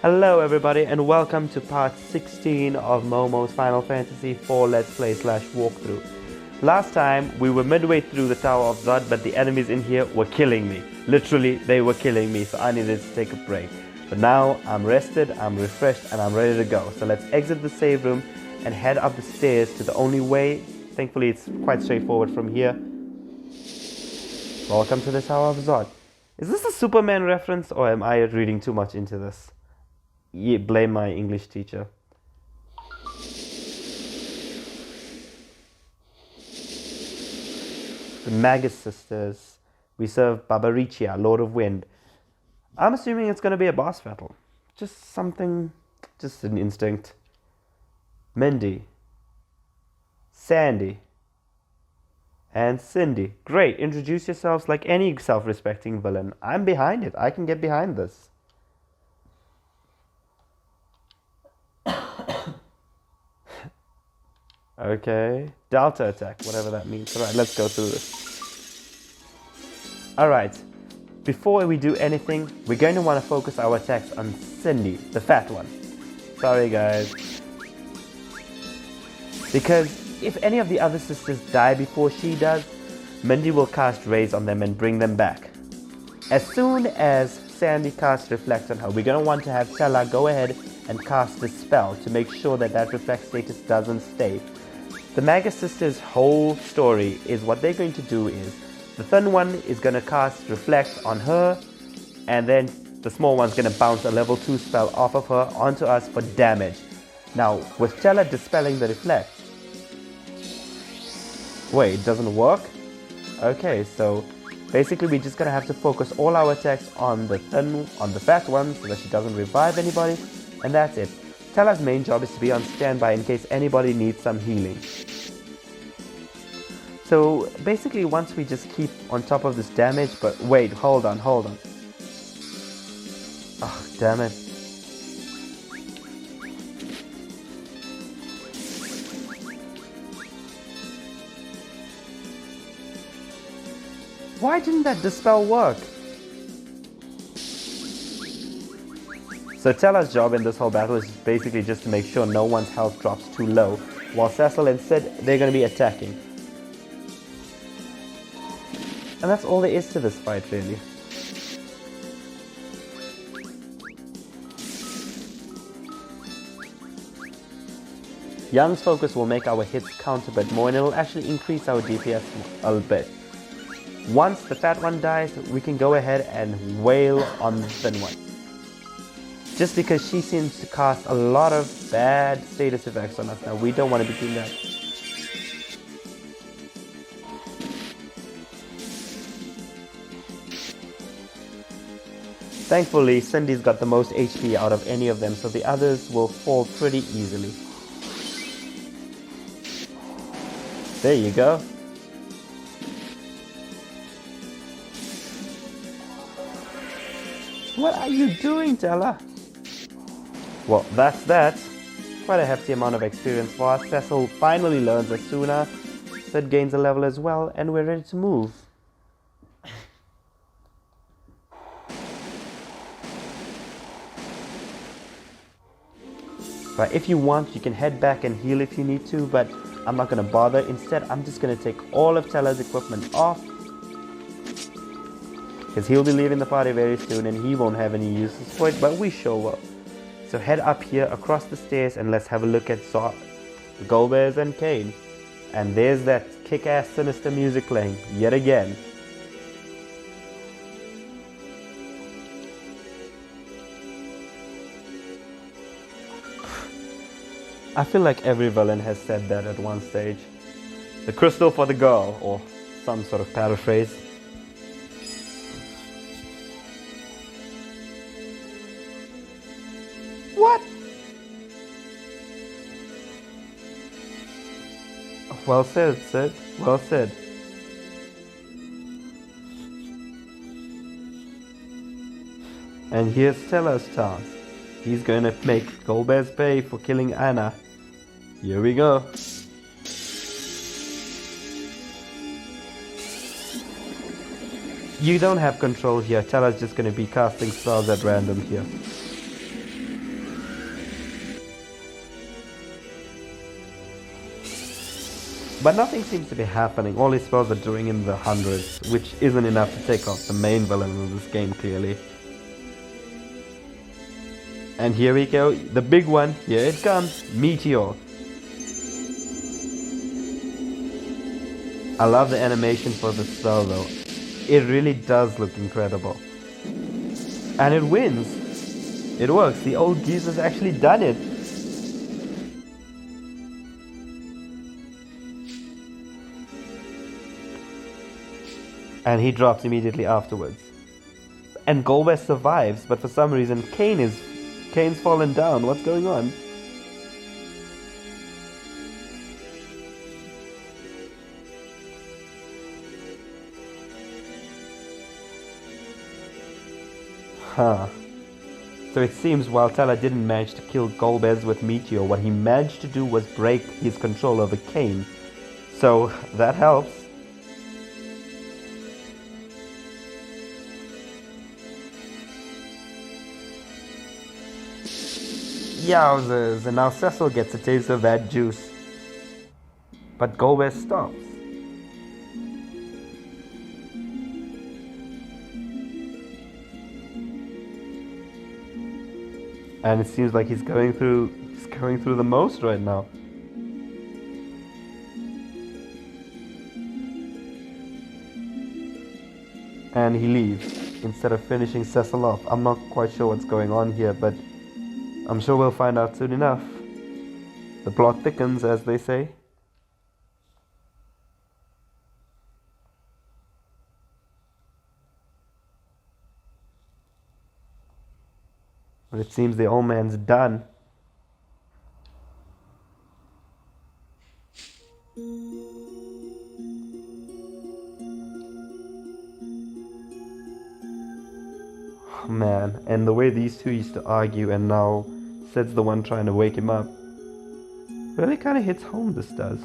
Hello everybody and welcome to part 16 of Momo's Final Fantasy IV Let's Play / walkthrough. Last time we were midway through the Tower of Zod, but the enemies in here were killing me. Literally, they were killing me, so I needed to take a break. But now I'm rested, I'm refreshed, and I'm ready to go. So let's exit the save room and head up the stairs to the only way. Thankfully it's quite straightforward from here. Welcome to the Tower of Zod. Is this a Superman reference or am I reading too much into this? Yeah, blame my English teacher. The Magus Sisters. We serve Babaricia, Lord of Wind. I'm assuming it's going to be a boss battle. Just an instinct. Mindy. Sandy. And Cindy. Great, introduce yourselves like any self-respecting villain. I'm behind it. I can get behind this. Okay, Delta attack, whatever that means. Alright, let's go through this. Alright, before we do anything, we're going to want to focus our attacks on Cindy, the fat one. Sorry guys. Because if any of the other sisters die before she does, Mindy will cast Rays on them and bring them back. As soon as Sandy casts Reflect on her, we're going to want to have Tella go ahead and cast a spell to make sure that that Reflect status doesn't stay. The Magus Sisters' whole story is what they're going to do is the thin one is going to cast Reflect on her, and then the small one's going to bounce a level 2 spell off of her onto us for damage. Now, with Tella dispelling the Reflect... Wait, it doesn't work? Okay, so basically we're just going to have to focus all our attacks on the fat one so that she doesn't revive anybody, and that's it. Tella's main job is to be on standby in case anybody needs some healing. So basically once we just keep on top of this damage, but wait, hold on. Oh, damn it. Why didn't that dispel work? So Tella's job in this whole battle is basically just to make sure no one's health drops too low, while Cecil and Sid, they're going to be attacking. And that's all there is to this fight, really. Young's focus will make our hits count a bit more, and it'll actually increase our DPS a little bit. Once the fat one dies, we can go ahead and wail on the thin one. Just because she seems to cast a lot of bad status effects on us now, we don't want to be doing that. Thankfully, Cindy's got the most HP out of any of them, so the others will fall pretty easily. There you go. What are you doing, Tella? Well, that's that. Quite a hefty amount of experience for us. Cecil finally learns as sooner. Sid gains a level as well, and we're ready to move. Right, if you want, you can head back and heal if you need to, but I'm not going to bother. Instead, I'm just going to take all of Tella's equipment off, because he'll be leaving the party very soon and he won't have any uses for it, but we sure will. So head up here across the stairs and let's have a look at Golbez and Kane. And there's that kick-ass sinister music playing yet again. I feel like every villain has said that at one stage. The crystal for the girl, or some sort of paraphrase. What? Well said, Sid. Well said. And here's Tella's chance. He's gonna make Golbez pay for killing Anna. Here we go. You don't have control here. Tella's just gonna be casting spells at random here. But nothing seems to be happening. All his spells are doing in the hundreds, which isn't enough to take off the main villain of this game, clearly. And here we go, the big one, here it comes, Meteor. I love the animation for the spell though. It really does look incredible. And it wins. It works, the old geezer's actually done it. And he drops immediately afterwards. And Golbez survives, but for some reason Kane's fallen down. What's going on? Huh. So it seems while Tala didn't manage to kill Golbez with Meteor, what he managed to do was break his control over Kane. So that helps. Yowzers, and now Cecil gets a taste of that juice. But Golbez stops. And it seems like he's going through the most right now. And he leaves instead of finishing Cecil off. I'm not quite sure what's going on here, but I'm sure we'll find out soon enough. The plot thickens, as they say. But it seems the old man's done. Oh, man, and the way these two used to argue, and now Sid's the one trying to wake him up. Really kind of hits home, this does.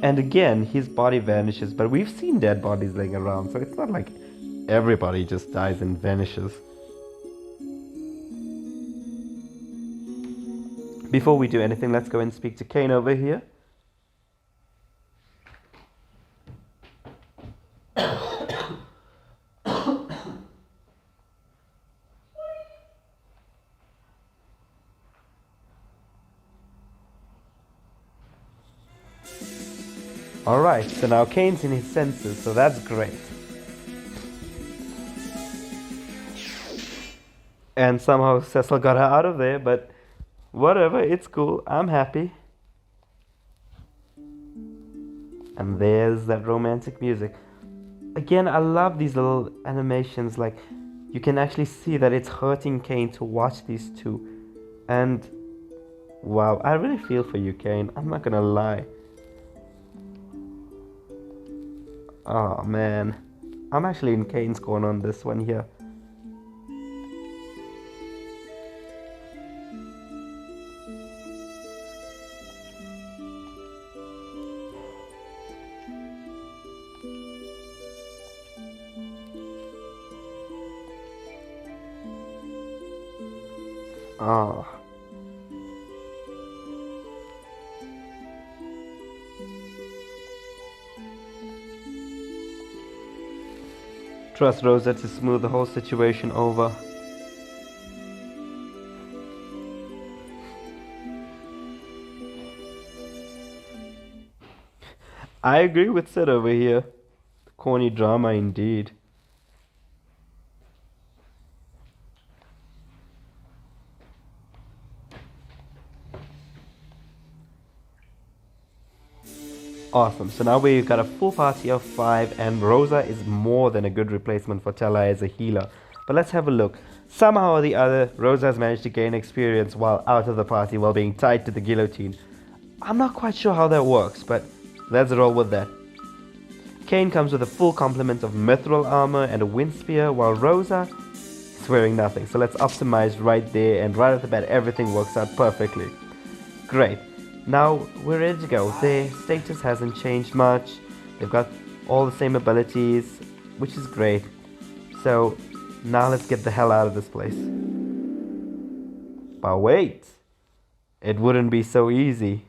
And again, his body vanishes, but we've seen dead bodies laying around, so it's not like everybody just dies and vanishes. Before we do anything, let's go and speak to Kane over here. Alright, so now Kane's in his senses, so that's great. And somehow Cecil got her out of there, but whatever, it's cool, I'm happy. And there's that romantic music. Again, I love these little animations, like, you can actually see that it's hurting Kane to watch these two. And, wow, I really feel for you, Kane, I'm not gonna lie. Oh man, I'm actually in Kane's corner on this one here. Ah. Trust Rosa to smooth the whole situation over. I agree with Sid over here. Corny drama indeed. Awesome, so now we've got a full party of 5 and Rosa is more than a good replacement for Tella as a healer. But let's have a look. Somehow or the other, Rosa has managed to gain experience while out of the party while being tied to the guillotine. I'm not quite sure how that works, but let's roll with that. Kane comes with a full complement of mithril armor and a wind spear, while Rosa is wearing nothing. So let's optimize right there, and right off the bat everything works out perfectly. Great. Now we're ready to go. Their status hasn't changed much. They've got all the same abilities, which is great. So now let's get the hell out of this place. But wait, it wouldn't be so easy.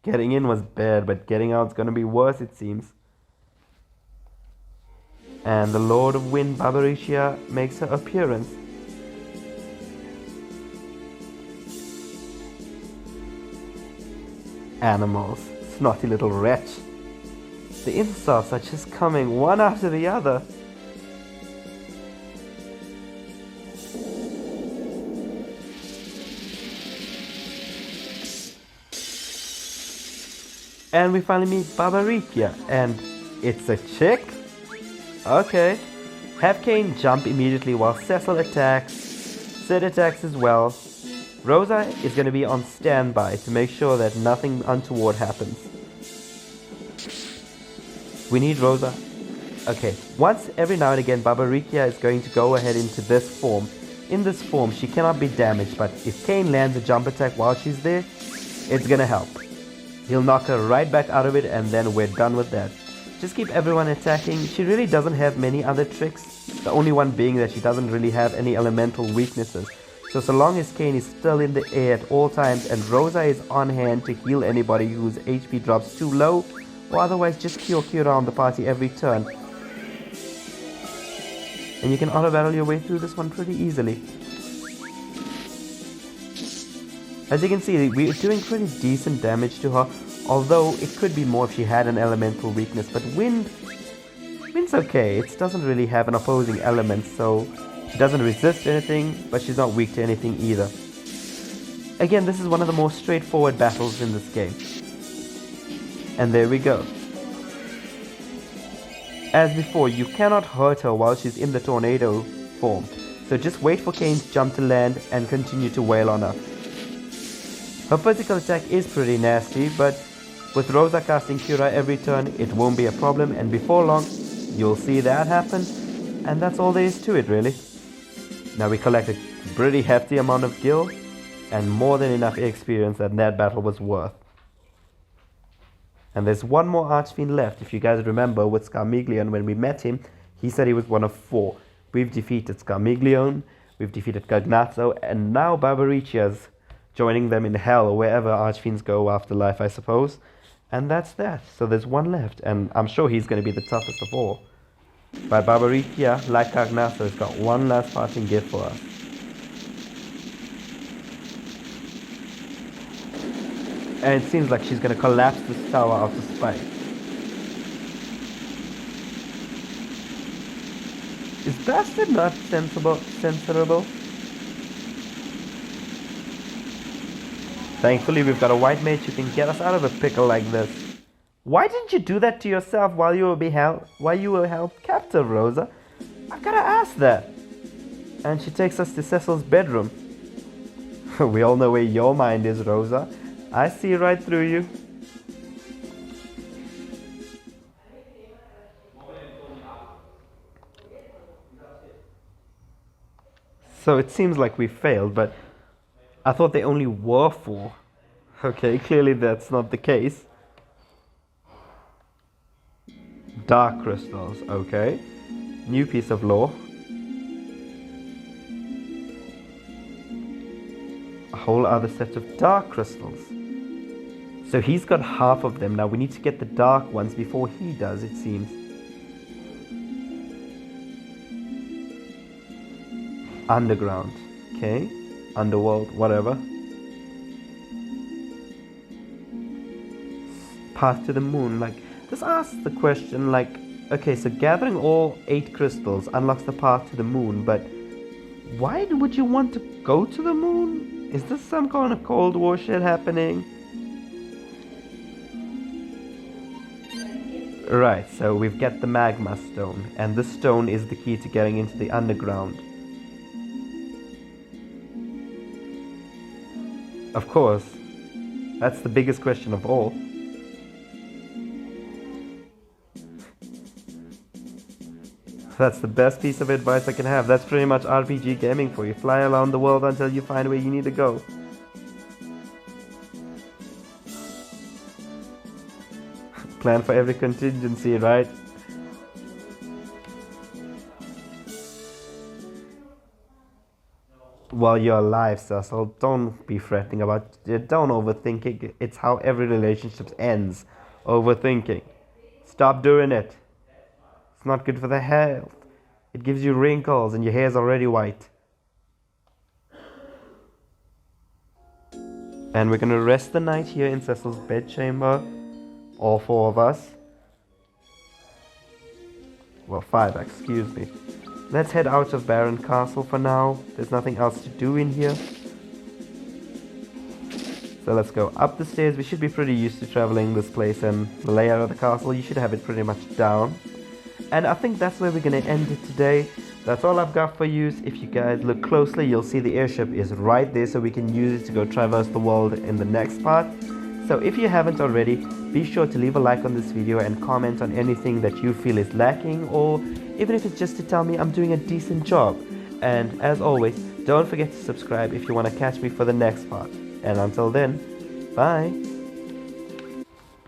Getting in was bad, but getting out's gonna be worse, it seems. And the Lord of Wind, Barbaricia, makes her appearance. Animals, snotty little wretch. The insults are just coming one after the other. And we finally meet Barbaricia, and it's a chick? Okay. Have Kane jump immediately while Cecil attacks. Sid attacks as well. Rosa is going to be on standby to make sure that nothing untoward happens. We need Rosa. Okay, once every now and again Barbaricia is going to go ahead into this form. In this form she cannot be damaged, but if Kane lands a jump attack while she's there, it's going to help. He'll knock her right back out of it, and then we're done with that. Just keep everyone attacking. She really doesn't have many other tricks. The only one being that she doesn't really have any elemental weaknesses. So long as Kane is still in the air at all times and Rosa is on hand to heal anybody whose HP drops too low, or otherwise just cure around the party every turn. And you can auto battle your way through this one pretty easily. As you can see, we're doing pretty decent damage to her, although it could be more if she had an elemental weakness, but Wind's okay. It doesn't really have an opposing element, so she doesn't resist anything, but she's not weak to anything either. Again, this is one of the more straightforward battles in this game. And there we go. As before, you cannot hurt her while she's in the tornado form, so just wait for Kane's jump to land and continue to wail on her. Her physical attack is pretty nasty, but with Rosa casting Cura every turn, it won't be a problem, and before long, you'll see that happen, and that's all there is to it really. Now we collect a pretty hefty amount of gil, and more than enough experience that battle was worth. And there's one more Archfiend left. If you guys remember with Scarmiglione, when we met him, he said he was one of 4. We've defeated Scarmiglione, we've defeated Cagnazzo, and now Barbaricia's joining them in hell or wherever Archfiends go after life, I suppose. And that's that. So there's one left, and I'm sure he's going to be the toughest of all. But Barbaricia, like Cagnazzo, has got one last parting gift for us. And it seems like she's going to collapse this tower out of spite. Is Bastard not censorable? Thankfully, we've got a white mage who can get us out of a pickle like this. Why didn't you do that to yourself while you were held captive, Rosa? I've got to ask that. And she takes us to Cecil's bedroom. We all know where your mind is, Rosa. I see right through you. So it seems like we failed, but I thought they only were 4. Okay, clearly that's not the case. Dark crystals, okay. New piece of lore. A whole other set of dark crystals. So he's got half of them. Now we need to get the dark ones before he does, it seems. Underground, okay. Underworld, whatever. Path to the moon, like, this asks the question, like, okay, so gathering all 8 crystals unlocks the path to the moon, but why would you want to go to the moon? Is this some kind of Cold War shit happening? Right, so we've got the magma stone, and this stone is the key to getting into the underground. Of course, that's the biggest question of all. That's the best piece of advice I can have. That's pretty much RPG gaming for you. Fly around the world until you find where you need to go. Plan for every contingency, right? While you're alive, Cecil, don't be fretting about it. Don't overthink it. It's how every relationship ends. Overthinking. Stop doing it. It's not good for the health. It gives you wrinkles and your hair's already white. And we're gonna rest the night here in Cecil's bedchamber. All four of us. Well, five, excuse me. Let's head out of Baron Castle for now. There's nothing else to do in here. So let's go up the stairs. We should be pretty used to traveling this place and the layout of the castle. You should have it pretty much down. And I think that's where we're going to end it today. That's all I've got for you. If you guys look closely, you'll see the airship is right there, so we can use it to go traverse the world in the next part. So if you haven't already, be sure to leave a like on this video and comment on anything that you feel is lacking, or even if it's just to tell me I'm doing a decent job. And as always, don't forget to subscribe if you want to catch me for the next part. And until then, bye!